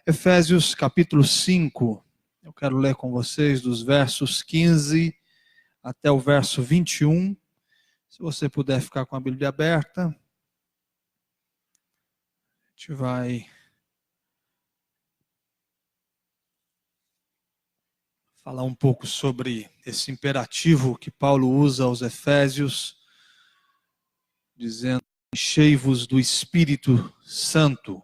Efésios capítulo 5, eu quero ler com vocês dos versos 15 até o verso 21. Se você puder ficar com a Bíblia aberta, a gente vai falar um pouco sobre esse imperativo que Paulo usa aos Efésios, dizendo: enchei-vos do Espírito Santo.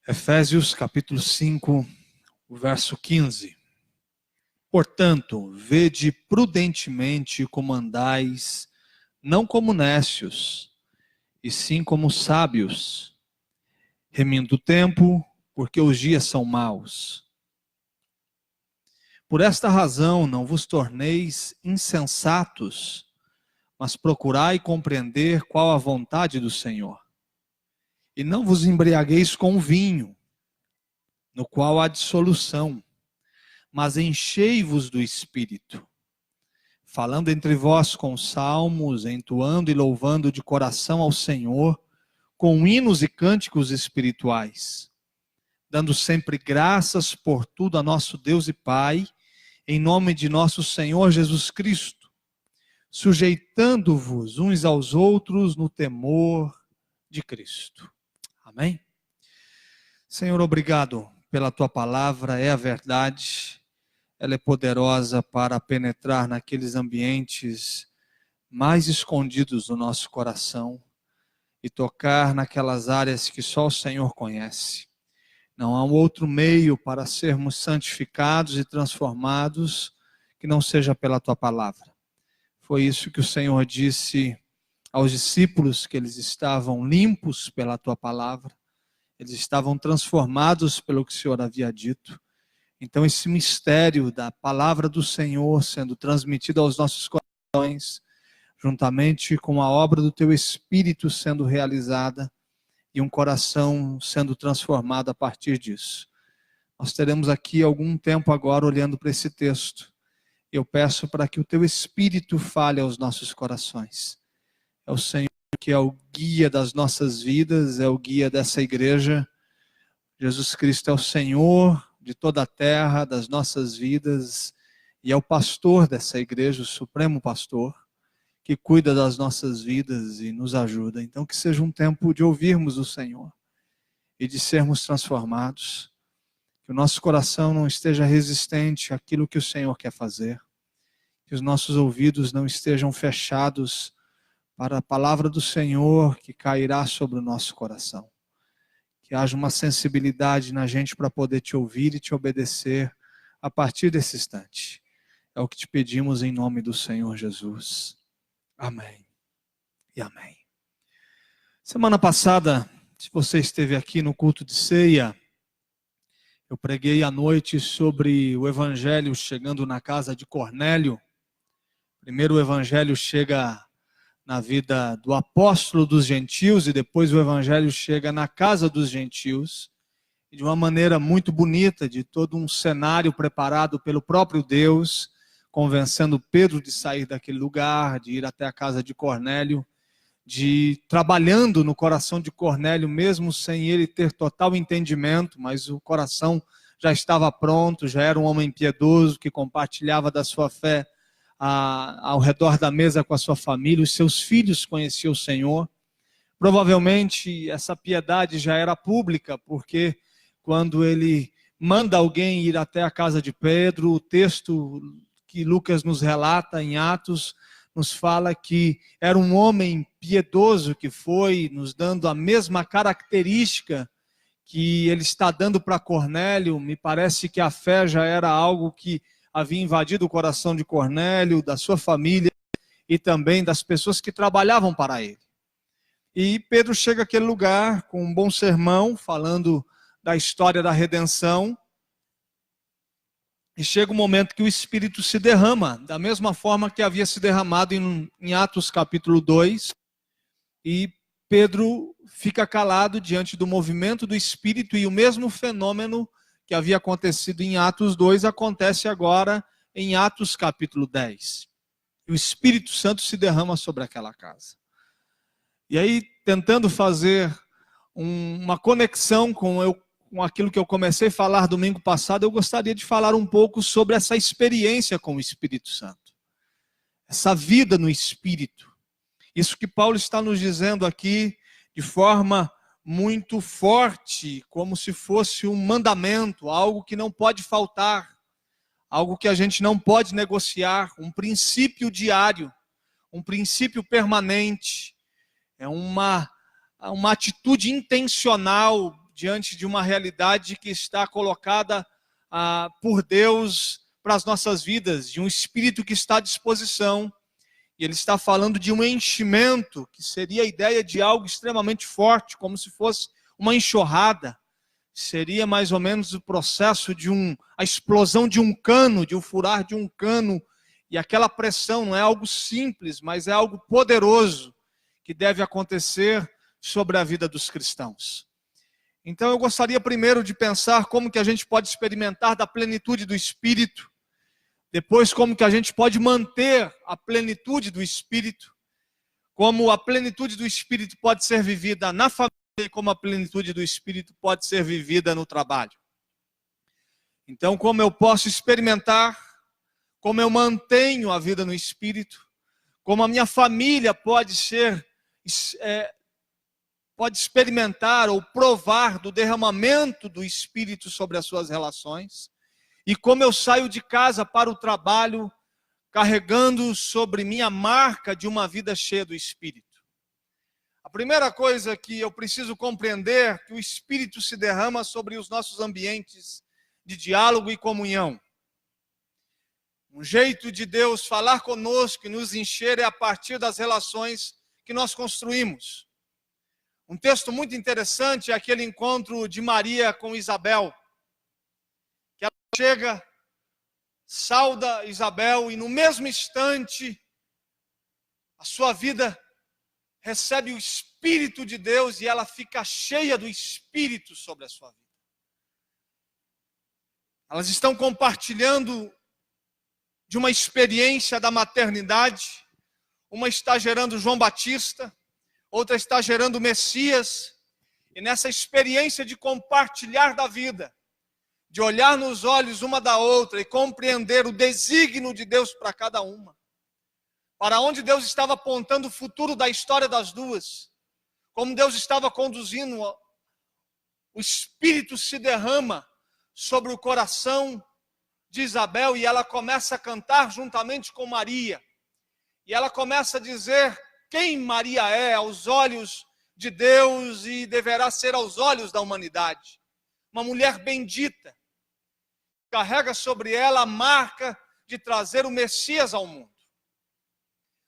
Efésios capítulo 5, o verso 15. Portanto, vede prudentemente como andais, não como necios, e sim como sábios, remindo o tempo, porque os dias são maus. Por esta razão não vos torneis insensatos, mas procurai compreender qual a vontade do Senhor. E não vos embriagueis com vinho, no qual há dissolução, mas enchei-vos do Espírito, falando entre vós com salmos, entoando e louvando de coração ao Senhor, com hinos e cânticos espirituais, dando sempre graças por tudo a nosso Deus e Pai, em nome de nosso Senhor Jesus Cristo, sujeitando-vos uns aos outros no temor de Cristo. Amém? Senhor, obrigado pela tua palavra, é a verdade, ela é poderosa para penetrar naqueles ambientes mais escondidos do nosso coração e tocar naquelas áreas que só o Senhor conhece. Não há um outro meio para sermos santificados e transformados que não seja pela tua palavra. Foi isso que o Senhor disse aos discípulos, que eles estavam limpos pela tua palavra, eles estavam transformados pelo que o Senhor havia dito. Então esse mistério da palavra do Senhor sendo transmitido aos nossos corações, juntamente com a obra do teu Espírito sendo realizada e um coração sendo transformado a partir disso. Nós teremos aqui algum tempo agora olhando para esse texto. Eu peço para que o teu Espírito fale aos nossos corações. É o Senhor que é o guia das nossas vidas, é o guia dessa igreja. Jesus Cristo é o Senhor de toda a terra, das nossas vidas, e é o pastor dessa igreja, o supremo pastor, que cuida das nossas vidas e nos ajuda. Então que seja um tempo de ouvirmos o Senhor e de sermos transformados, que o nosso coração não esteja resistente àquilo que o Senhor quer fazer, que os nossos ouvidos não estejam fechados para a palavra do Senhor que cairá sobre o nosso coração. Que haja uma sensibilidade na gente para poder te ouvir e te obedecer a partir desse instante. É o que te pedimos em nome do Senhor Jesus. Amém e amém. Semana passada, se você esteve aqui no culto de ceia, eu preguei à noite sobre o evangelho chegando na casa de Cornélio. Primeiro o evangelho chega na vida do apóstolo dos gentios e depois o evangelho chega na casa dos gentios, e de uma maneira muito bonita, de todo um cenário preparado pelo próprio Deus, convencendo Pedro de sair daquele lugar, de ir até a casa de Cornélio, de trabalhando no coração de Cornélio, mesmo sem ele ter total entendimento, mas o coração já estava pronto, já era um homem piedoso que compartilhava da sua fé ao redor da mesa com a sua família. Os seus filhos conheciam o Senhor. Provavelmente essa piedade já era pública, porque quando ele manda alguém ir até a casa de Pedro, o texto que Lucas nos relata em Atos nos fala que era um homem piedoso que foi, nos dando a mesma característica que ele está dando para Cornélio. Me parece que a fé já era algo que havia invadido o coração de Cornélio, da sua família e também das pessoas que trabalhavam para ele. E Pedro chega àquele lugar com um bom sermão, falando da história da redenção, e chega um momento que o Espírito se derrama, da mesma forma que havia se derramado em Atos capítulo 2, e Pedro fica calado diante do movimento do Espírito, e o mesmo fenômeno que havia acontecido em Atos 2 acontece agora em Atos capítulo 10. E o Espírito Santo se derrama sobre aquela casa. E aí, tentando fazer uma conexão com aquilo que eu comecei a falar domingo passado, eu gostaria de falar um pouco sobre essa experiência com o Espírito Santo. Essa vida no Espírito. Isso que Paulo está nos dizendo aqui de forma muito forte, como se fosse um mandamento, algo que não pode faltar, algo que a gente não pode negociar, um princípio diário, um princípio permanente, é uma atitude intencional diante de uma realidade que está colocada por Deus para as nossas vidas, de um Espírito que está à disposição. E ele está falando de um enchimento, que seria a ideia de algo extremamente forte, como se fosse uma enxurrada. Seria mais ou menos o processo de a explosão de um cano, de um furar de um cano. E aquela pressão não é algo simples, mas é algo poderoso que deve acontecer sobre a vida dos cristãos. Então eu gostaria primeiro de pensar como que a gente pode experimentar da plenitude do Espírito. Depois, como que a gente pode manter a plenitude do Espírito, como a plenitude do Espírito pode ser vivida na família e como a plenitude do Espírito pode ser vivida no trabalho. Então, como eu posso experimentar, como eu mantenho a vida no Espírito, como a minha família pode experimentar ou provar do derramamento do Espírito sobre as suas relações. E como eu saio de casa para o trabalho, carregando sobre mim a marca de uma vida cheia do Espírito. A primeira coisa que eu preciso compreender é que o Espírito se derrama sobre os nossos ambientes de diálogo e comunhão. Um jeito de Deus falar conosco e nos encher é a partir das relações que nós construímos. Um texto muito interessante é aquele encontro de Maria com Isabel. Chega, sauda Isabel e no mesmo instante a sua vida recebe o Espírito de Deus e ela fica cheia do Espírito sobre a sua vida. Elas estão compartilhando de uma experiência da maternidade. Uma está gerando João Batista, outra está gerando Messias. E nessa experiência de compartilhar da vida, de olhar nos olhos uma da outra e compreender o desígnio de Deus para cada uma. Para onde Deus estava apontando o futuro da história das duas. Como Deus estava conduzindo, o Espírito se derrama sobre o coração de Isabel e ela começa a cantar juntamente com Maria. E ela começa a dizer quem Maria é aos olhos de Deus e deverá ser aos olhos da humanidade. Uma mulher bendita. Carrega sobre ela a marca de trazer o Messias ao mundo.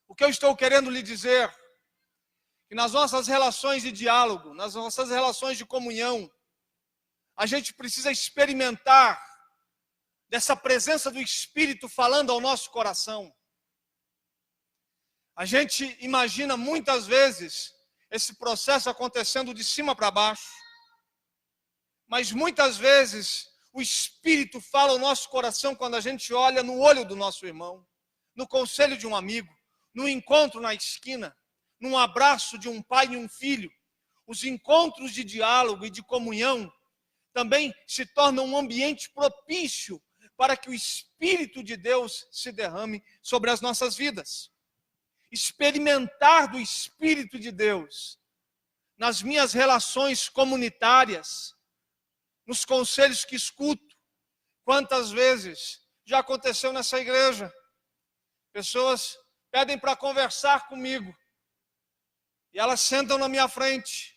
O que eu estou querendo lhe dizer? Que nas nossas relações de diálogo, nas nossas relações de comunhão, a gente precisa experimentar dessa presença do Espírito falando ao nosso coração. A gente imagina muitas vezes esse processo acontecendo de cima para baixo, mas muitas vezes o Espírito fala ao nosso coração quando a gente olha no olho do nosso irmão, no conselho de um amigo, no encontro na esquina, num abraço de um pai e um filho. Os encontros de diálogo e de comunhão também se tornam um ambiente propício para que o Espírito de Deus se derrame sobre as nossas vidas. Experimentar do Espírito de Deus nas minhas relações comunitárias, nos conselhos que escuto. Quantas vezes já aconteceu nessa igreja? Pessoas pedem para conversar comigo. E elas sentam na minha frente.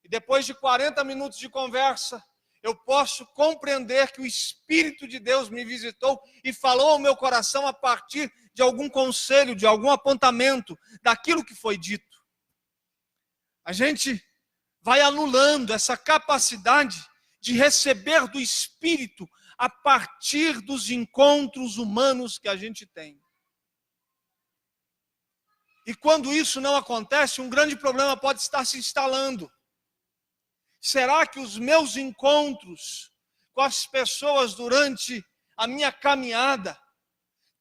E depois de 40 minutos de conversa, eu posso compreender que o Espírito de Deus me visitou e falou ao meu coração a partir de algum conselho, de algum apontamento, daquilo que foi dito. A gente vai anulando essa capacidade de receber do Espírito a partir dos encontros humanos que a gente tem. E quando isso não acontece, um grande problema pode estar se instalando. Será que os meus encontros com as pessoas durante a minha caminhada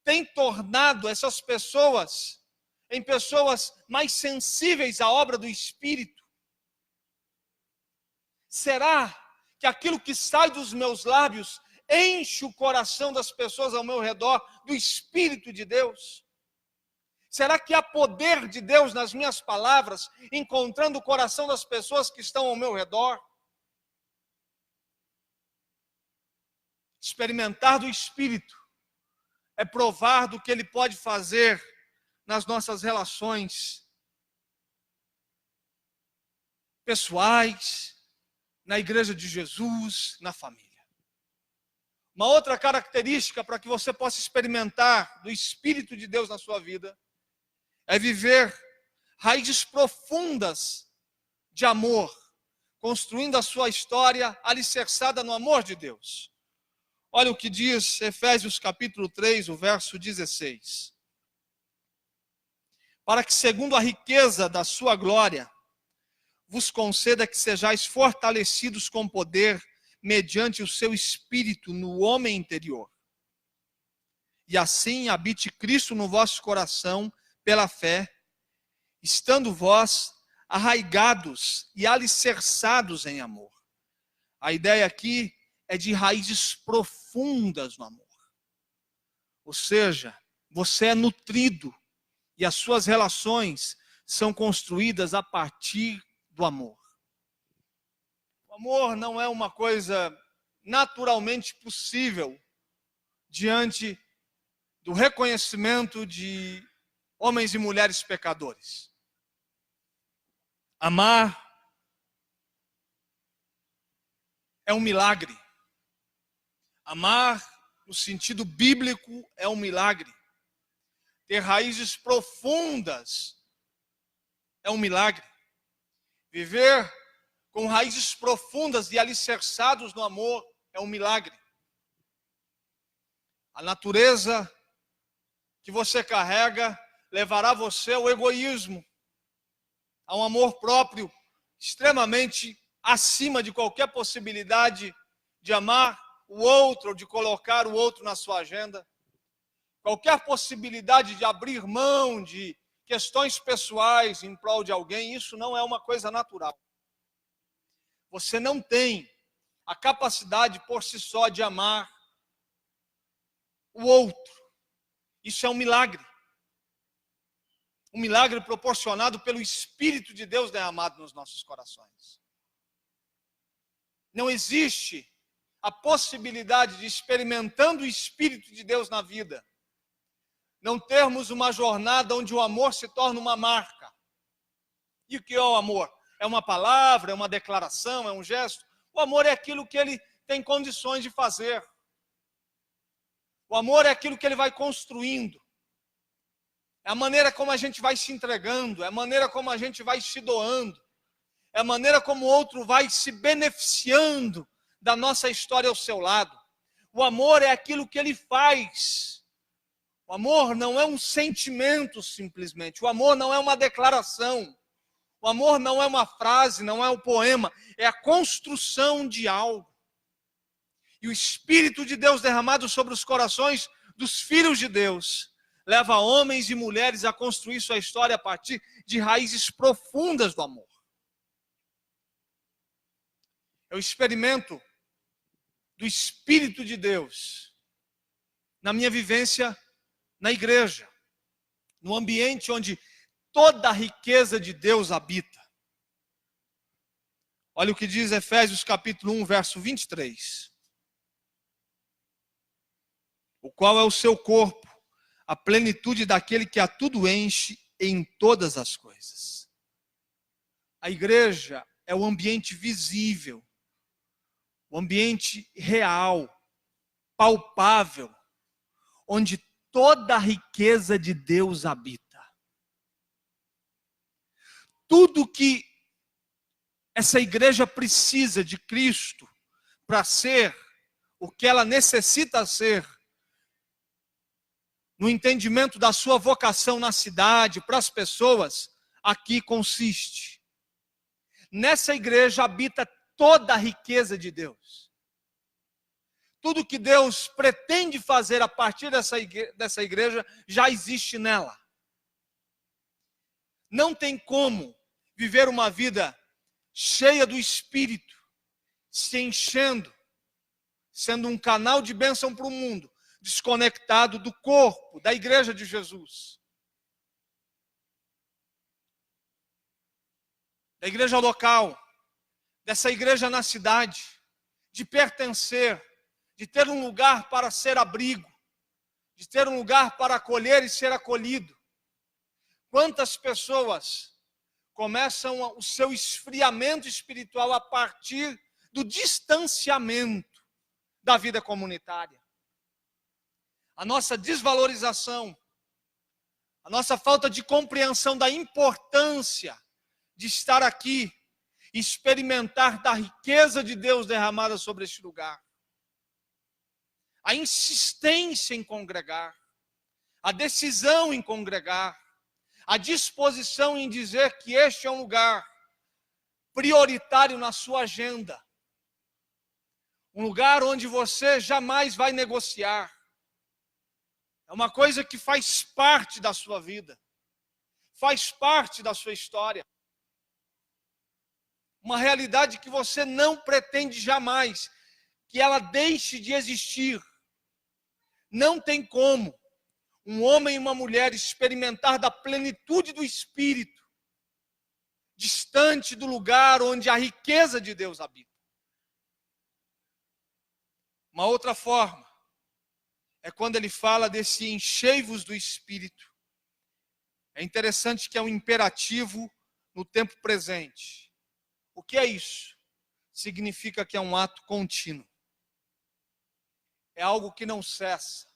tem tornado essas pessoas em pessoas mais sensíveis à obra do Espírito? Será que aquilo que sai dos meus lábios enche o coração das pessoas ao meu redor do Espírito de Deus? Será que há poder de Deus nas minhas palavras, encontrando o coração das pessoas que estão ao meu redor? Experimentar do Espírito é provar do que Ele pode fazer nas nossas relações pessoais, na igreja de Jesus, na família. Uma outra característica para que você possa experimentar do Espírito de Deus na sua vida é viver raízes profundas de amor, construindo a sua história alicerçada no amor de Deus. Olha o que diz Efésios capítulo 3, o verso 16. Para que, segundo a riqueza da sua glória, vos conceda que sejais fortalecidos com poder mediante o seu Espírito no homem interior. E assim habite Cristo no vosso coração pela fé, estando vós arraigados e alicerçados em amor. A ideia aqui é de raízes profundas no amor. Ou seja, você é nutrido e as suas relações são construídas a partir do amor. O amor não é uma coisa naturalmente possível diante do reconhecimento de homens e mulheres pecadores. Amar é um milagre. Amar, no sentido bíblico, é um milagre. Ter raízes profundas é um milagre. Viver com raízes profundas e alicerçados no amor é um milagre. A natureza que você carrega levará você ao egoísmo, a um amor próprio extremamente acima de qualquer possibilidade de amar o outro ou de colocar o outro na sua agenda. Qualquer possibilidade de abrir mão de questões pessoais em prol de alguém, isso não é uma coisa natural. Você não tem a capacidade por si só de amar o outro. Isso é um milagre. Um milagre proporcionado pelo Espírito de Deus derramado nos nossos corações. Não existe a possibilidade de, experimentando o Espírito de Deus na vida, não termos uma jornada onde o amor se torna uma marca. E o que é o amor? É uma palavra, é uma declaração, é um gesto? O amor é aquilo que ele tem condições de fazer. O amor é aquilo que ele vai construindo. É a maneira como a gente vai se entregando, é a maneira como a gente vai se doando, é a maneira como o outro vai se beneficiando da nossa história ao seu lado. O amor é aquilo que ele faz. O amor não é um sentimento simplesmente, o amor não é uma declaração, o amor não é uma frase, não é um poema, é a construção de algo. E o Espírito de Deus derramado sobre os corações dos filhos de Deus leva homens e mulheres a construir sua história a partir de raízes profundas do amor. Eu experimento do Espírito de Deus na minha vivência na igreja, no ambiente onde toda a riqueza de Deus habita. Olha o que diz Efésios capítulo 1, verso 23. O qual é o seu corpo, a plenitude daquele que a tudo enche em todas as coisas. A igreja é o ambiente visível, o ambiente real, palpável, onde toda a riqueza de Deus habita. Tudo que essa igreja precisa de Cristo para ser o que ela necessita ser, no entendimento da sua vocação na cidade, para as pessoas, aqui consiste. Nessa igreja habita toda a riqueza de Deus. Tudo que Deus pretende fazer a partir dessa igreja já existe nela. Não tem como viver uma vida cheia do Espírito, se enchendo, sendo um canal de bênção para o mundo, desconectado do corpo, da igreja de Jesus. Da igreja local, dessa igreja na cidade, de pertencer, de ter um lugar para ser abrigo, de ter um lugar para acolher e ser acolhido. Quantas pessoas começam o seu esfriamento espiritual a partir do distanciamento da vida comunitária? A nossa desvalorização, a nossa falta de compreensão da importância de estar aqui e experimentar da riqueza de Deus derramada sobre este lugar. A insistência em congregar, a decisão em congregar, a disposição em dizer que este é um lugar prioritário na sua agenda. Um lugar onde você jamais vai negociar. É uma coisa que faz parte da sua vida, faz parte da sua história. Uma realidade que você não pretende jamais que ela deixe de existir. Não tem como um homem e uma mulher experimentar da plenitude do Espírito, distante do lugar onde a riqueza de Deus habita. Uma outra forma é quando ele fala desse enchei-vos do Espírito. É interessante que é um imperativo no tempo presente. O que é isso? Significa que é um ato contínuo. É algo que não cessa,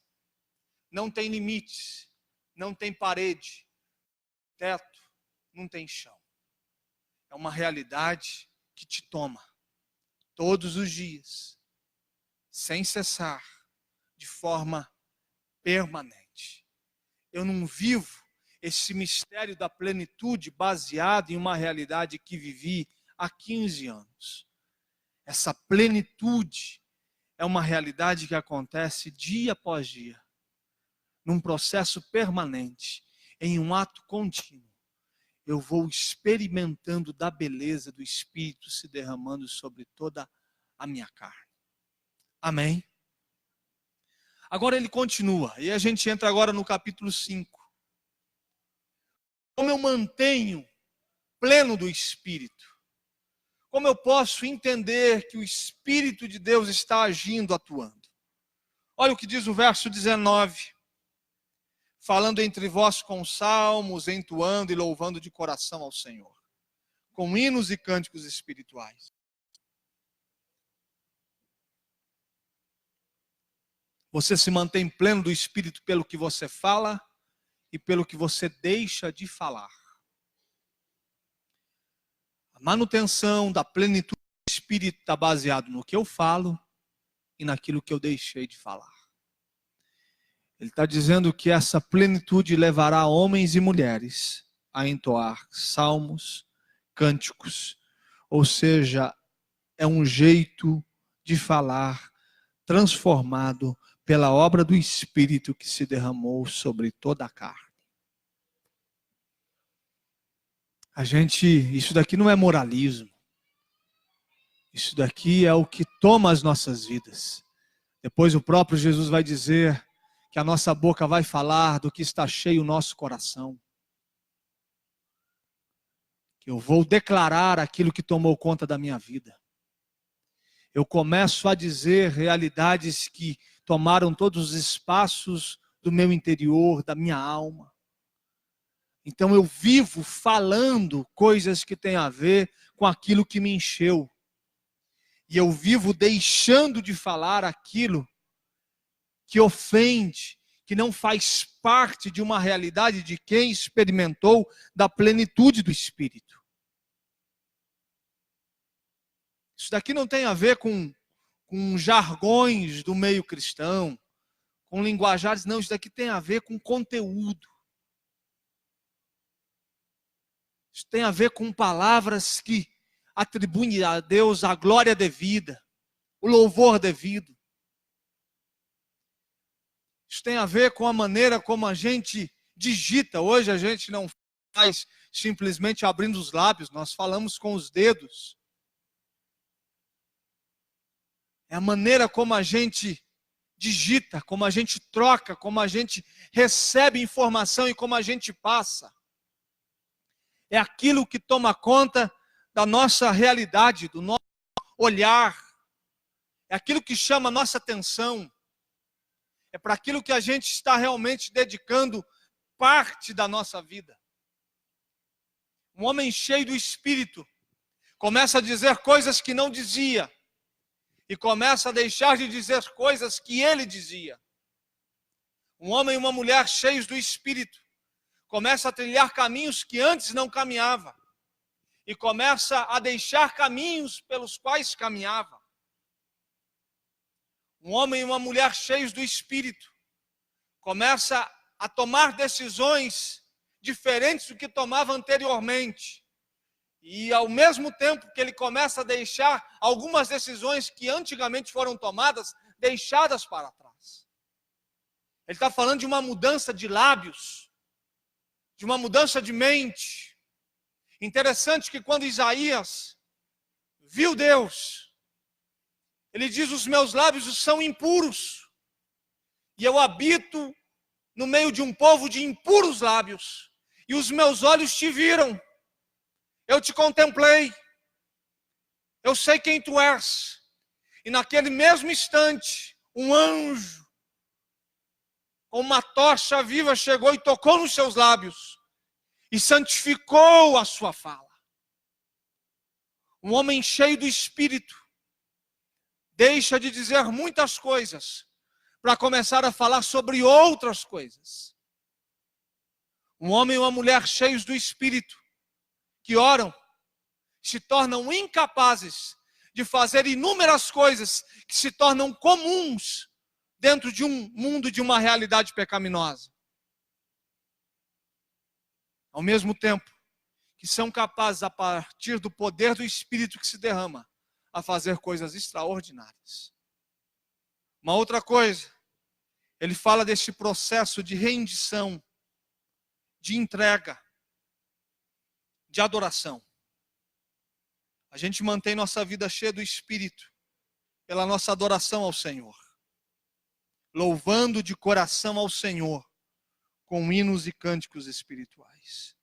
não tem limites, não tem parede, teto, não tem chão. É uma realidade que te toma todos os dias, sem cessar, de forma permanente. Eu não vivo esse mistério da plenitude baseado em uma realidade que vivi há 15 anos. Essa plenitude é uma realidade que acontece dia após dia, num processo permanente, em um ato contínuo. Eu vou experimentando da beleza do Espírito se derramando sobre toda a minha carne. Amém? Agora ele continua, e a gente entra agora no capítulo 5. Como eu mantenho pleno do Espírito? Como eu posso entender que o Espírito de Deus está agindo, atuando? Olha o que diz o verso 19. Falando entre vós com salmos, entoando e louvando de coração ao Senhor, com hinos e cânticos espirituais. Você se mantém pleno do Espírito pelo que você fala e pelo que você deixa de falar. A manutenção da plenitude do Espírito está baseado no que eu falo e naquilo que eu deixei de falar. Ele está dizendo que essa plenitude levará homens e mulheres a entoar salmos, cânticos, ou seja, é um jeito de falar transformado pela obra do Espírito que se derramou sobre toda a carne. Isso daqui não é moralismo. Isso daqui é o que toma as nossas vidas. Depois o próprio Jesus vai dizer que a nossa boca vai falar do que está cheio o nosso coração. Que eu vou declarar aquilo que tomou conta da minha vida. Eu começo a dizer realidades que tomaram todos os espaços do meu interior, da minha alma. Então eu vivo falando coisas que têm a ver com aquilo que me encheu. E eu vivo deixando de falar aquilo que ofende, que não faz parte de uma realidade de quem experimentou da plenitude do Espírito. Isso daqui não tem a ver com jargões do meio cristão, com linguajares, não. Isso daqui tem a ver com conteúdo. Isso tem a ver com palavras que atribuem a Deus a glória devida, o louvor devido. Isso tem a ver com a maneira como a gente digita. Hoje a gente não faz simplesmente abrindo os lábios, nós falamos com os dedos. É a maneira como a gente digita, como a gente troca, como a gente recebe informação e como a gente passa. É aquilo que toma conta da nossa realidade, do nosso olhar. É aquilo que chama a nossa atenção. É para aquilo que a gente está realmente dedicando parte da nossa vida. Um homem cheio do Espírito começa a dizer coisas que não dizia e começa a deixar de dizer coisas que ele dizia. Um homem e uma mulher cheios do Espírito começa a trilhar caminhos que antes não caminhava e começa a deixar caminhos pelos quais caminhava. Um homem e uma mulher cheios do Espírito começa a tomar decisões diferentes do que tomava anteriormente. E ao mesmo tempo que ele começa a deixar algumas decisões que antigamente foram tomadas, deixadas para trás. Ele está falando de uma mudança de lábios, de uma mudança de mente. Interessante que quando Isaías viu Deus, ele diz: os meus lábios são impuros, e eu habito no meio de um povo de impuros lábios, e os meus olhos te viram, eu te contemplei, eu sei quem tu és. E naquele mesmo instante, um anjo com uma tocha viva chegou e tocou nos seus lábios e santificou a sua fala. Um homem cheio do Espírito deixa de dizer muitas coisas para começar a falar sobre outras coisas. Um homem e uma mulher cheios do Espírito que oram se tornam incapazes de fazer inúmeras coisas que se tornam comuns dentro de um mundo, de uma realidade pecaminosa. Ao mesmo tempo que são capazes, a partir do poder do Espírito que se derrama, a fazer coisas extraordinárias. Uma outra coisa, ele fala desse processo de rendição, de entrega, de adoração. A gente mantém nossa vida cheia do Espírito pela nossa adoração ao Senhor, louvando de coração ao Senhor com hinos e cânticos espirituais.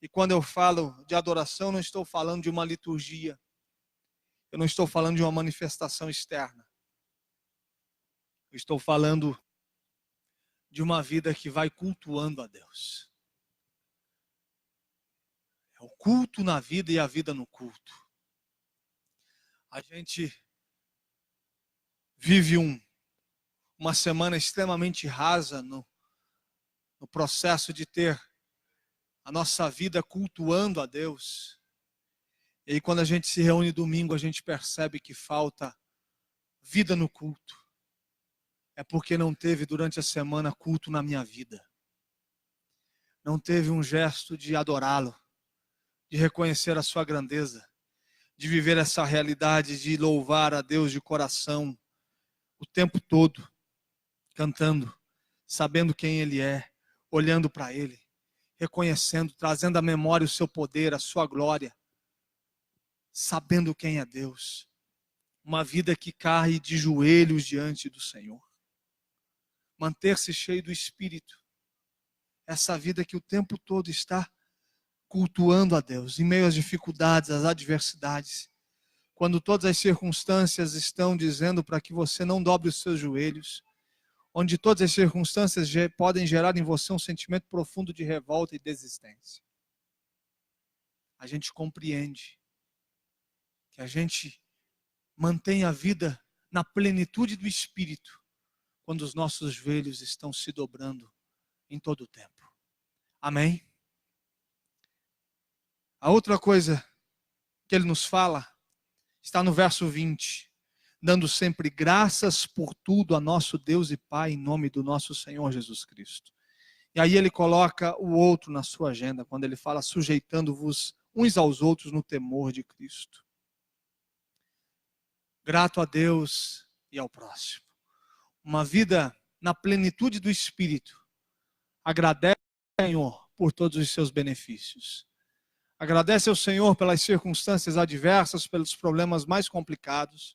E quando eu falo de adoração, não estou falando de uma liturgia, eu não estou falando de uma manifestação externa, eu estou falando de uma vida que vai cultuando a Deus. É o culto na vida e a vida no culto. A gente vive uma semana extremamente rasa no processo de ter a nossa vida cultuando a Deus. E aí quando a gente se reúne domingo, a gente percebe que falta vida no culto. É porque não teve durante a semana culto na minha vida. Não teve um gesto de adorá-lo, de reconhecer a sua grandeza, de viver essa realidade de louvar a Deus de coração o tempo todo, cantando, sabendo quem Ele é, olhando para Ele, reconhecendo, trazendo à memória o seu poder, a sua glória, sabendo quem é Deus. Uma vida que cai de joelhos diante do Senhor. Manter-se cheio do Espírito. Essa vida que o tempo todo está cultuando a Deus, em meio às dificuldades, às adversidades. Quando todas as circunstâncias estão dizendo para que você não dobre os seus joelhos. Onde todas as circunstâncias podem gerar em você um sentimento profundo de revolta e desistência. A gente compreende que a gente mantém a vida na plenitude do Espírito, quando os nossos joelhos estão se dobrando em todo o tempo. Amém? A outra coisa que ele nos fala está no verso 20. Dando sempre graças por tudo a nosso Deus e Pai, em nome do nosso Senhor Jesus Cristo. E aí ele coloca o outro na sua agenda, quando ele fala sujeitando-vos uns aos outros no temor de Cristo. Grato a Deus e ao próximo. Uma vida na plenitude do Espírito, agradece ao Senhor por todos os seus benefícios. Agradece ao Senhor pelas circunstâncias adversas, pelos problemas mais complicados.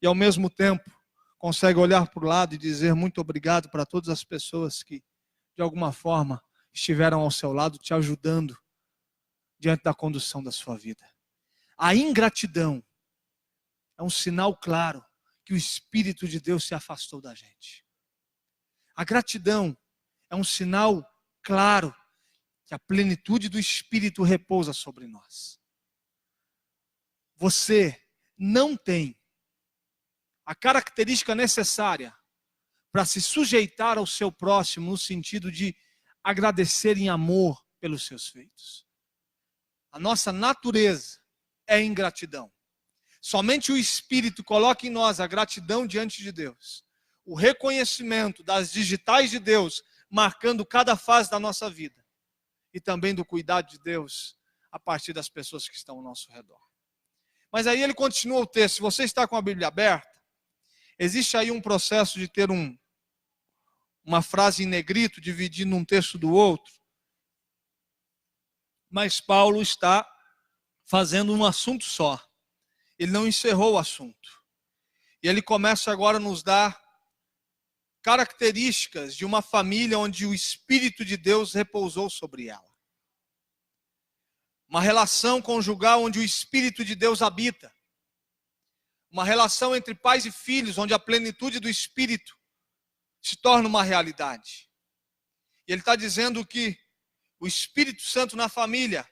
E ao mesmo tempo, consegue olhar para o lado e dizer muito obrigado para todas as pessoas que, de alguma forma, estiveram ao seu lado, te ajudando diante da condução da sua vida. A ingratidão é um sinal claro que o Espírito de Deus se afastou da gente. A gratidão é um sinal claro que a plenitude do Espírito repousa sobre nós. Você não tem a característica necessária para se sujeitar ao seu próximo no sentido de agradecer em amor pelos seus feitos. A nossa natureza é ingratidão. Somente o Espírito coloca em nós a gratidão diante de Deus, o reconhecimento das digitais de Deus, marcando cada fase da nossa vida, e também do cuidado de Deus a partir das pessoas que estão ao nosso redor. Mas aí ele continua o texto. Se você está com a Bíblia aberta, existe aí um processo de ter uma frase em negrito, dividindo um texto do outro. Mas Paulo está fazendo um assunto só. Ele não encerrou o assunto. E ele começa agora a nos dar características de uma família onde o Espírito de Deus repousou sobre ela. Uma relação conjugal onde o Espírito de Deus habita. Uma relação entre pais e filhos, onde a plenitude do Espírito se torna uma realidade. E ele está dizendo que o Espírito Santo na família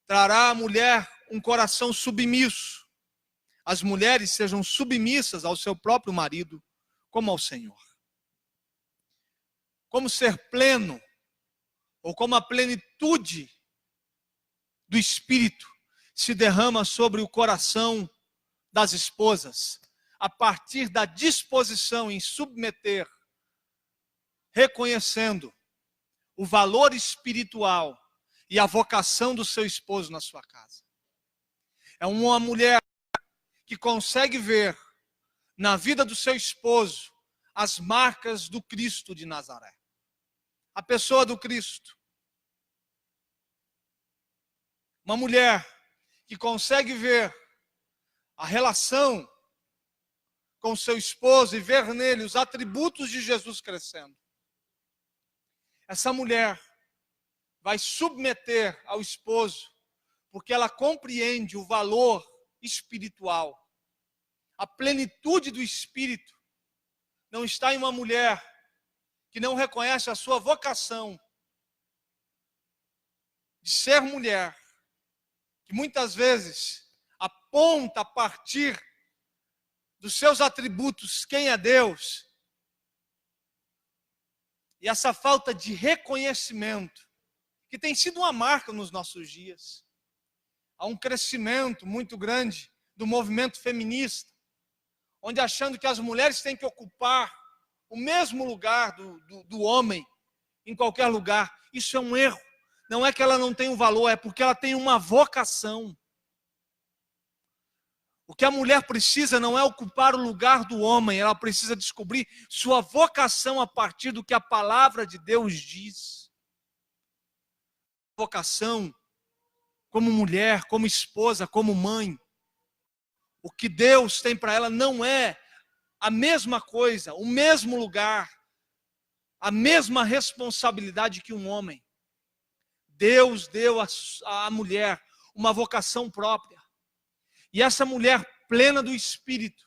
trará à mulher um coração submisso. As mulheres sejam submissas ao seu próprio marido, como ao Senhor. Como ser pleno, ou como a plenitude do Espírito se derrama sobre o coração das esposas, a partir da disposição em submeter, reconhecendo o valor espiritual e a vocação do seu esposo na sua casa. É uma mulher que consegue ver na vida do seu esposo as marcas do Cristo de Nazaré. A pessoa do Cristo. Uma mulher que consegue ver a relação com seu esposo e ver nele os atributos de Jesus crescendo. Essa mulher vai submeter ao esposo, porque ela compreende o valor espiritual. A plenitude do Espírito não está em uma mulher que não reconhece a sua vocação de ser mulher, que muitas vezes aponta a partir dos seus atributos quem é Deus. E essa falta de reconhecimento, que tem sido uma marca nos nossos dias. Há um crescimento muito grande do movimento feminista, onde achando que as mulheres têm que ocupar o mesmo lugar do homem em qualquer lugar. Isso é um erro. Não é que ela não tem um valor, é porque ela tem uma vocação. O que a mulher precisa não é ocupar o lugar do homem, ela precisa descobrir sua vocação a partir do que a palavra de Deus diz. Vocação como mulher, como esposa, como mãe. O que Deus tem para ela não é a mesma coisa, o mesmo lugar, a mesma responsabilidade que um homem. Deus deu à mulher uma vocação própria. E essa mulher plena do Espírito,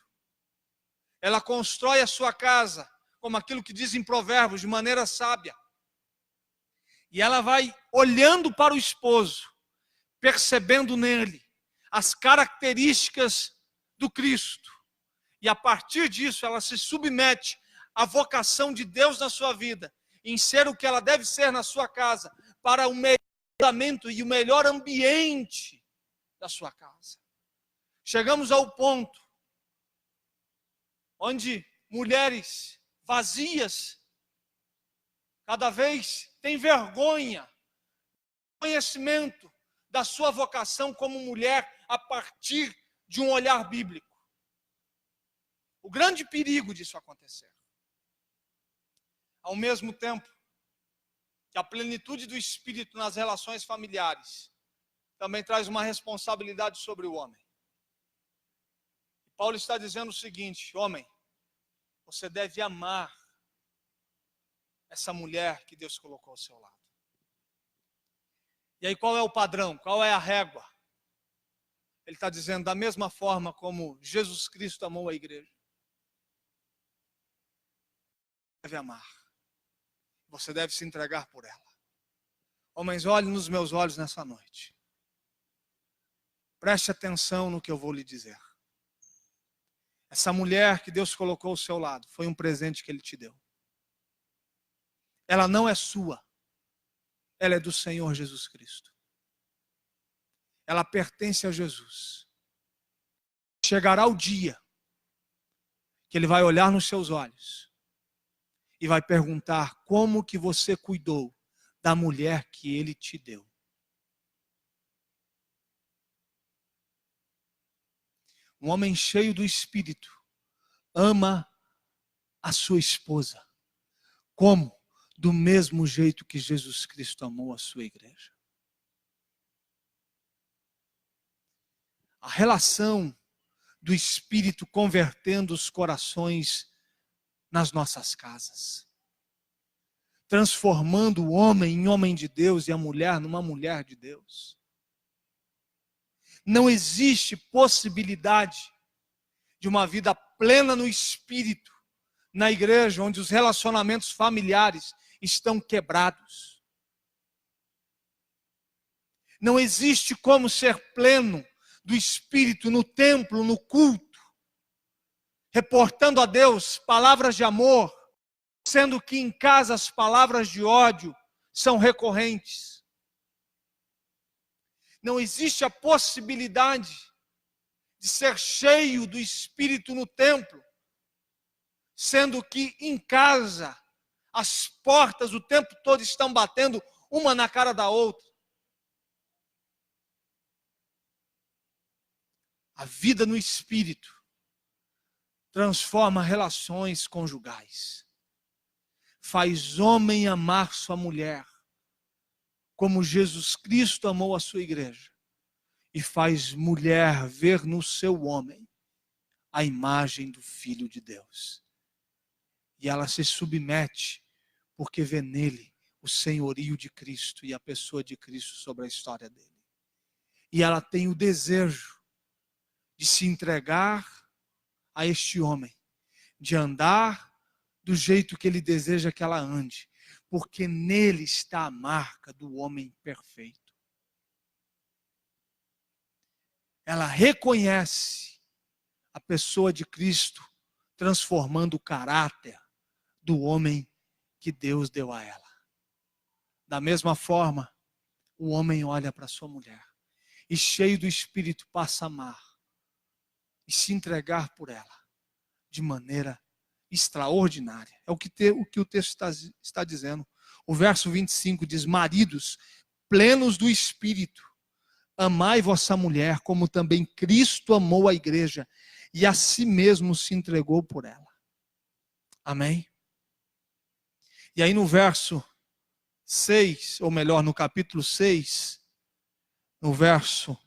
ela constrói a sua casa, como aquilo que diz em Provérbios, de maneira sábia. E ela vai olhando para o esposo, percebendo nele as características do Cristo. E a partir disso ela se submete à vocação de Deus na sua vida, em ser o que ela deve ser na sua casa, para o melhor fundamento e o melhor ambiente da sua casa. Chegamos ao ponto onde mulheres vazias cada vez têm vergonha, conhecimento da sua vocação como mulher a partir de um olhar bíblico. O grande perigo disso acontecer Ao mesmo tempo que a plenitude do Espírito nas relações familiares também traz uma responsabilidade sobre o homem. Paulo está dizendo o seguinte: homem, você deve amar essa mulher que Deus colocou ao seu lado. E aí qual é o padrão? Qual é a régua? Ele está dizendo, da mesma forma como Jesus Cristo amou a igreja, deve amar. Você deve se entregar por ela. Homens, olhe nos meus olhos nessa noite. Preste atenção no que eu vou lhe dizer. Essa mulher que Deus colocou ao seu lado foi um presente que Ele te deu. Ela não é sua. Ela é do Senhor Jesus Cristo. Ela pertence a Jesus. Chegará o dia que Ele vai olhar nos seus olhos e vai perguntar como que você cuidou da mulher que Ele te deu. Um homem cheio do Espírito ama a sua esposa. Como? Do mesmo jeito que Jesus Cristo amou a sua igreja. A relação do Espírito convertendo os corações nas nossas casas. Transformando o homem em homem de Deus e a mulher numa mulher de Deus. Não existe possibilidade de uma vida plena no Espírito na igreja onde os relacionamentos familiares estão quebrados. Não existe como ser pleno do Espírito no templo, no culto, reportando a Deus palavras de amor, sendo que em casa as palavras de ódio são recorrentes. Não existe a possibilidade de ser cheio do Espírito no templo, sendo que em casa as portas o tempo todo estão batendo uma na cara da outra. A vida no Espírito transforma relações conjugais. Faz homem amar sua mulher, como Jesus Cristo amou a sua igreja. E faz mulher ver no seu homem a imagem do Filho de Deus. E ela se submete, porque vê nele o senhorio de Cristo e a pessoa de Cristo sobre a história dele. E ela tem o desejo de se entregar a este homem, de andar do jeito que ele deseja que ela ande, porque nele está a marca do homem perfeito. Ela reconhece a pessoa de Cristo, transformando o caráter do homem que Deus deu a ela. Da mesma forma, o homem olha para sua mulher e, cheio do Espírito, passa a amar e se entregar por ela de maneira extraordinária. É o que o texto está dizendo. O verso 25 diz: maridos, plenos do Espírito, amai vossa mulher, como também Cristo amou a igreja e a si mesmo se entregou por ela. Amém? E aí no verso 6, ou melhor, no capítulo 6, no verso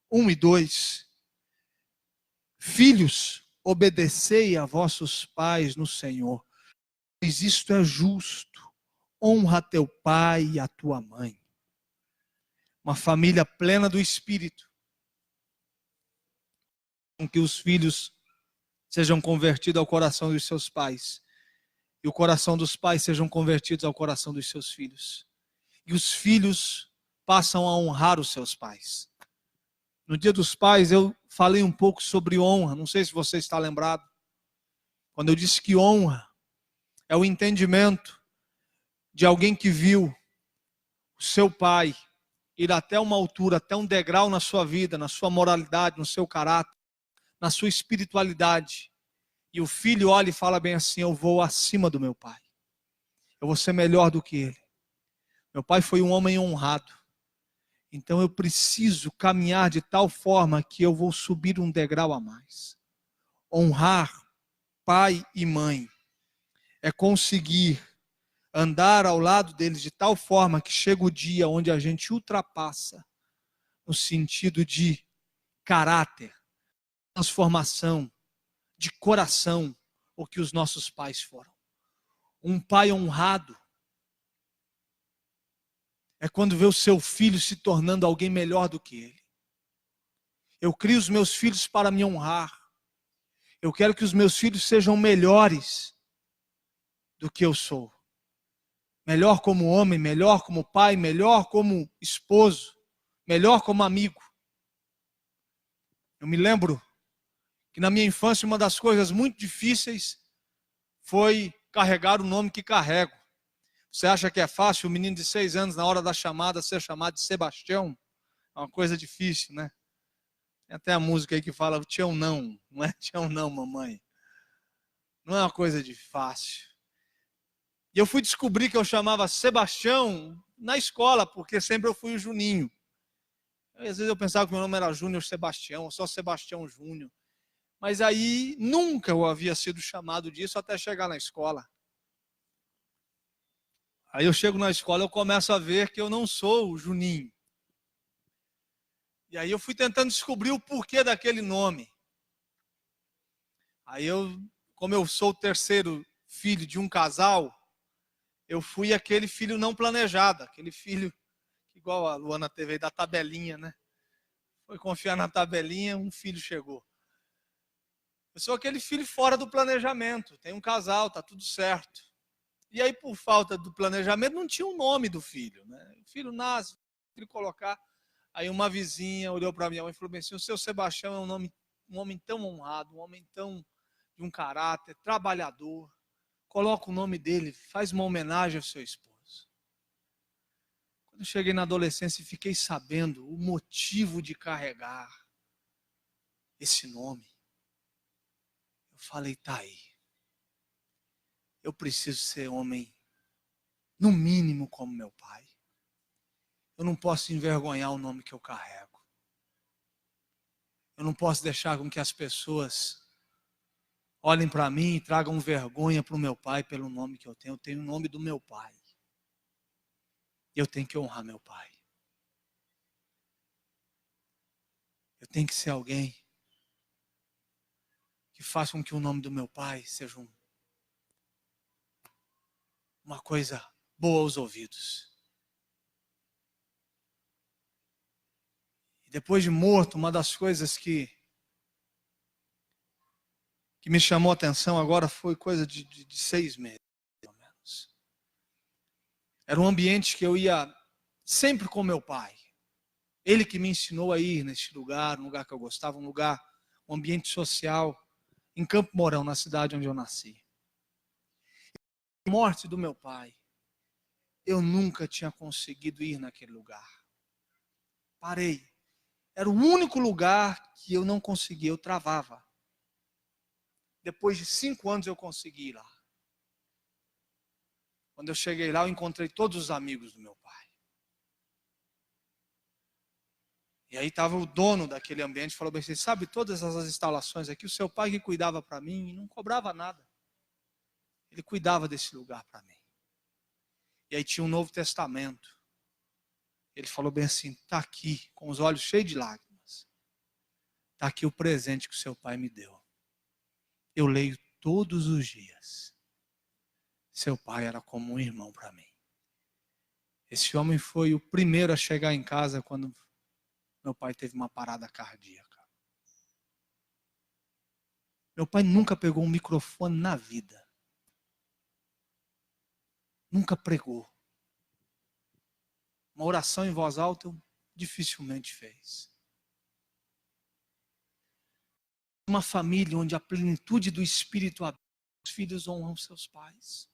1 e 2, filhos, obedecei a vossos pais no Senhor, pois isto é justo. Honra teu pai e a tua mãe. Uma família plena do Espírito, com que os filhos sejam convertidos ao coração dos seus pais, e o coração dos pais sejam convertidos ao coração dos seus filhos. E os filhos passam a honrar os seus pais. No Dia dos Pais eu falei um pouco sobre honra, não sei se você está lembrado. Quando eu disse que honra é o entendimento de alguém que viu o seu pai ir até uma altura, até um degrau na sua vida, na sua moralidade, no seu caráter, na sua espiritualidade. E o filho olha e fala bem assim: eu vou acima do meu pai. Eu vou ser melhor do que ele. Meu pai foi um homem honrado. Então eu preciso caminhar de tal forma que eu vou subir um degrau a mais. Honrar pai e mãe é conseguir andar ao lado deles de tal forma que chega o dia onde a gente ultrapassa no sentido de caráter, transformação, de coração, o que os nossos pais foram. Um pai honrado é quando vê o seu filho se tornando alguém melhor do que ele. Eu crio os meus filhos para me honrar. Eu quero que os meus filhos sejam melhores do que eu sou. Melhor como homem, melhor como pai, melhor como esposo, melhor como amigo. Eu me lembro que na minha infância uma das coisas muito difíceis foi carregar o nome que carrego. Você acha que é fácil o menino de 6 anos, na hora da chamada, ser chamado de Sebastião? É uma coisa difícil, né? Tem até a música aí que fala, Tião não. Não é Tião não, mamãe. Não é uma coisa de fácil. E eu fui descobrir que eu chamava Sebastião na escola, porque sempre eu fui o Juninho. Às vezes eu pensava que meu nome era Júnior Sebastião, ou só Sebastião Júnior. Mas aí nunca eu havia sido chamado disso até chegar na escola. Aí eu chego na escola e eu começo a ver que eu não sou o Juninho. E aí eu fui tentando descobrir o porquê daquele nome. Aí como eu sou o terceiro filho de um casal, eu fui aquele filho não planejado, aquele filho, igual a Luana teve aí, da tabelinha, né? Foi confiar na tabelinha, um filho chegou. Eu sou aquele filho fora do planejamento, tem um casal, tá tudo certo. E aí, por falta do planejamento, não tinha o nome do filho, né? O filho nasce, o filho colocar. Aí uma vizinha olhou para minha mãe e falou bem assim, o seu Sebastião é um homem tão honrado, um homem tão de um caráter, trabalhador. Coloca o nome dele, faz uma homenagem ao seu esposo. Quando eu cheguei na adolescência e fiquei sabendo o motivo de carregar esse nome, eu falei, tá aí. Eu preciso ser homem, no mínimo, como meu pai. Eu não posso envergonhar o nome que eu carrego. Eu não posso deixar com que as pessoas olhem para mim e tragam vergonha para o meu pai pelo nome que eu tenho. Eu tenho o nome do meu pai. E eu tenho que honrar meu pai. Eu tenho que ser alguém que faça com que o nome do meu pai seja uma coisa boa aos ouvidos. E depois de morto, uma das coisas que me chamou a atenção agora foi coisa de 6 meses, pelo menos. Era um ambiente que eu ia sempre com meu pai. Ele que me ensinou a ir nesse lugar, um lugar que eu gostava, um ambiente social, em Campo Mourão, na cidade onde eu nasci. A morte do meu pai, eu nunca tinha conseguido ir naquele lugar. Parei. Era o único lugar que eu não conseguia, eu travava. Depois de 5 anos eu consegui ir lá. Quando eu cheguei lá, eu encontrei todos os amigos do meu pai. E aí estava o dono daquele ambiente, falou bem assim, sabe todas essas instalações aqui, o seu pai que cuidava para mim e não cobrava nada. Ele cuidava desse lugar para mim. E aí tinha um Novo Testamento. Ele falou bem assim, está aqui, com os olhos cheios de lágrimas. Está aqui o presente que o seu pai me deu. Eu leio todos os dias. Seu pai era como um irmão para mim. Esse homem foi o primeiro a chegar em casa quando meu pai teve uma parada cardíaca. Meu pai nunca pegou um microfone na vida. Nunca pregou. Uma oração em voz alta eu dificilmente fez. Uma família onde a plenitude do Espírito habita, os filhos honram seus pais.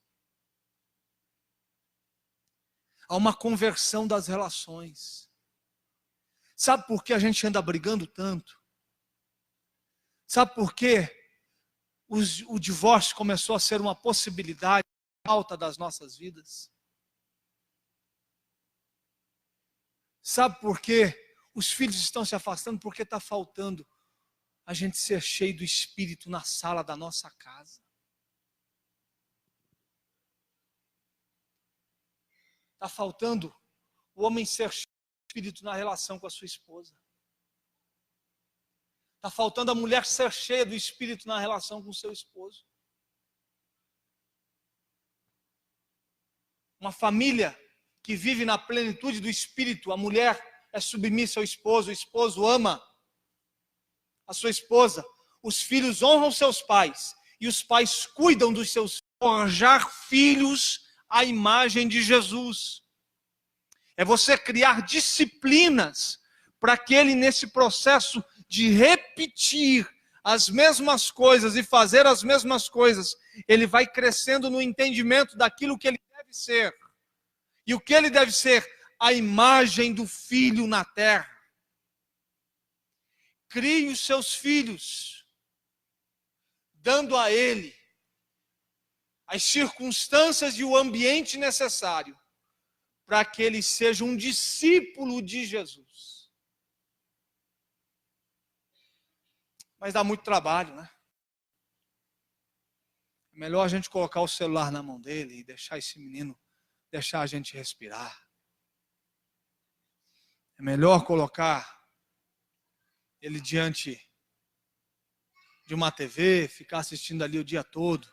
Há uma conversão das relações. Sabe por que a gente anda brigando tanto? Sabe por que o divórcio começou a ser uma possibilidade alta das nossas vidas? Sabe por que os filhos estão se afastando? Porque está faltando a gente ser cheio do Espírito na sala da nossa casa. Está faltando o homem ser cheio do Espírito na relação com a sua esposa. Está faltando a mulher ser cheia do Espírito na relação com o seu esposo. Uma família que vive na plenitude do Espírito, a mulher é submissa ao esposo, o esposo ama a sua esposa, os filhos honram seus pais, e os pais cuidam dos seus filhos, forjar filhos à imagem de Jesus. É você criar disciplinas para que ele, nesse processo de repetir as mesmas coisas e fazer as mesmas coisas, ele vai crescendo no entendimento daquilo que ele deve ser. E o que ele deve ser? A imagem do filho na terra. Crie os seus filhos, dando a ele as circunstâncias e o ambiente necessário para que ele seja um discípulo de Jesus. Mas dá muito trabalho, né? É melhor a gente colocar o celular na mão dele e deixar esse menino, deixar a gente respirar. É melhor colocar ele diante de uma TV, ficar assistindo ali o dia todo.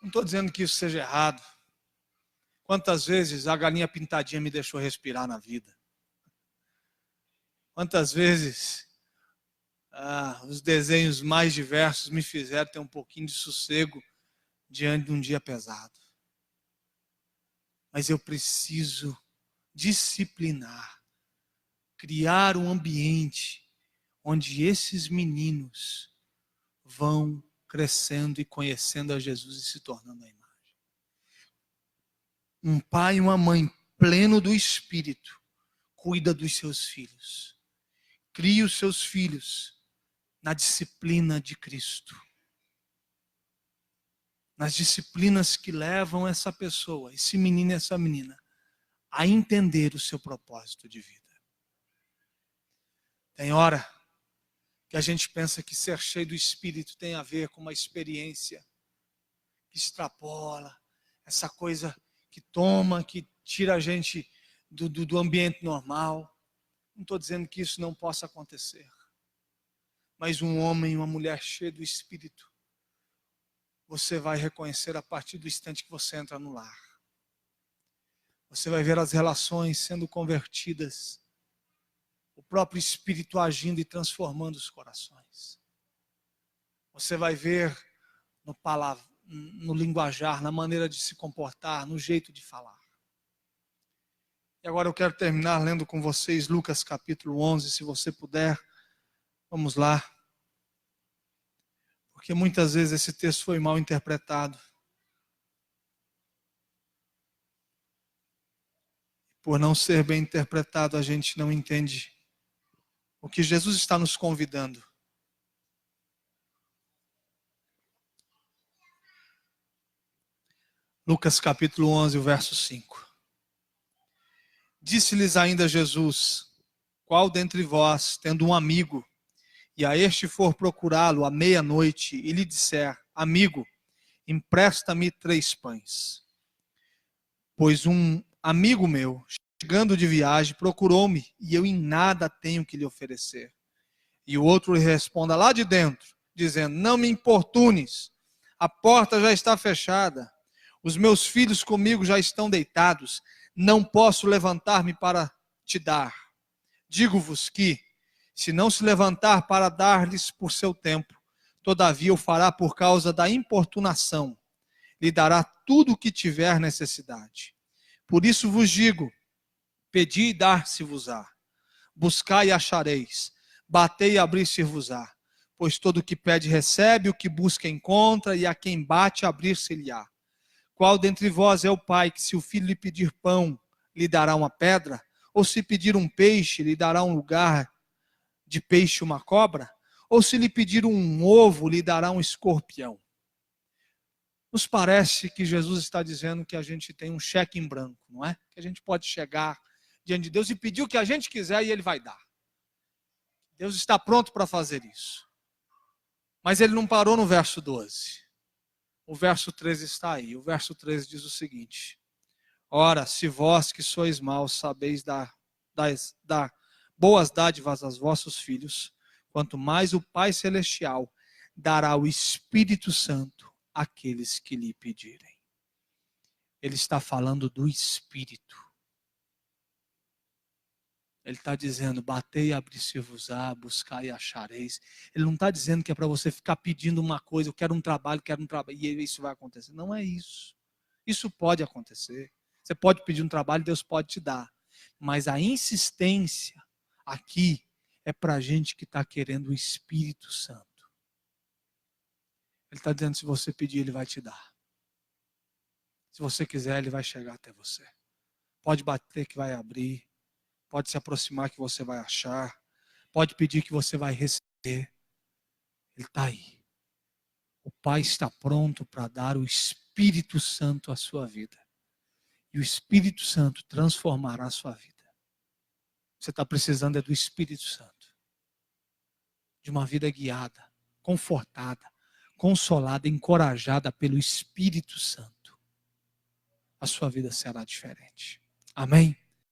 Não estou dizendo que isso seja errado. Quantas vezes a galinha pintadinha me deixou respirar na vida? Quantas vezes os desenhos mais diversos me fizeram ter um pouquinho de sossego diante de um dia pesado. Mas eu preciso disciplinar, criar um ambiente onde esses meninos vão crescendo e conhecendo a Jesus e se tornando a imagem. Um pai e uma mãe pleno do Espírito cuida dos seus filhos. Cria os seus filhos na disciplina de Cristo. Nas disciplinas que levam essa pessoa, esse menino e essa menina, a entender o seu propósito de vida. Tem hora que a gente pensa que ser cheio do Espírito tem a ver com uma experiência que extrapola, essa coisa que toma, que tira a gente do ambiente normal. Não estou dizendo que isso não possa acontecer. Mas um homem e uma mulher cheio do Espírito, você vai reconhecer a partir do instante que você entra no lar. Você vai ver as relações sendo convertidas, o próprio Espírito agindo e transformando os corações. Você vai ver no linguajar, na maneira de se comportar, no jeito de falar. E agora eu quero terminar lendo com vocês Lucas capítulo 11, se você puder. Vamos lá. Porque muitas vezes esse texto foi mal interpretado. Por não ser bem interpretado, a gente não entende o que Jesus está nos convidando. Lucas capítulo 11, o verso 5. Disse-lhes ainda Jesus: qual dentre vós, tendo um amigo, e a este for procurá-lo à meia-noite, e lhe disser: amigo, empresta-me 3 pães. Pois um amigo meu, chegando de viagem, procurou-me, e eu em nada tenho que lhe oferecer. E o outro lhe responda lá de dentro, dizendo: não me importunes, a porta já está fechada, os meus filhos comigo já estão deitados, não posso levantar-me para te dar. Digo-vos que, se não se levantar para dar-lhes por seu tempo, todavia o fará por causa da importunação, lhe dará tudo o que tiver necessidade. Por isso vos digo: pedi e dar-se-vos-á, buscai e achareis, batei e abrir-se-vos-á. Pois todo o que pede recebe, o que busca encontra, e a quem bate abrir-se-lhe-á. Qual dentre vós é o pai que, se o filho lhe pedir pão, lhe dará uma pedra? Ou se pedir um peixe, lhe dará um lugar de peixe uma cobra? Ou se lhe pedir um ovo, lhe dará um escorpião? Nos parece que Jesus está dizendo que a gente tem um cheque em branco, não é? Que a gente pode chegar diante de Deus e pedir o que a gente quiser e Ele vai dar. Deus está pronto para fazer isso. Mas Ele não parou no verso 12. O verso 13 está aí. O verso 13 diz o seguinte: ora, se vós que sois maus sabeis dar boas dádivas aos vossos filhos, quanto mais o Pai Celestial dará o Espírito Santo àqueles que lhe pedirem. Ele está falando do Espírito. Ele está dizendo, batei e abri-se-vos-á, buscai e achareis. Ele não está dizendo que é para você ficar pedindo uma coisa, eu quero um trabalho, e isso vai acontecer. Não é isso. Isso pode acontecer. Você pode pedir um trabalho, Deus pode te dar. Mas a insistência aqui é para a gente que está querendo o Espírito Santo. Ele está dizendo, se você pedir, Ele vai te dar. Se você quiser, Ele vai chegar até você. Pode bater que vai abrir. Pode se aproximar que você vai achar. Pode pedir que você vai receber. Ele está aí. O Pai está pronto para dar o Espírito Santo à sua vida. E o Espírito Santo transformará a sua vida. Você está precisando é do Espírito Santo. De uma vida guiada, confortada, consolada, encorajada pelo Espírito Santo. A sua vida será diferente. Amém?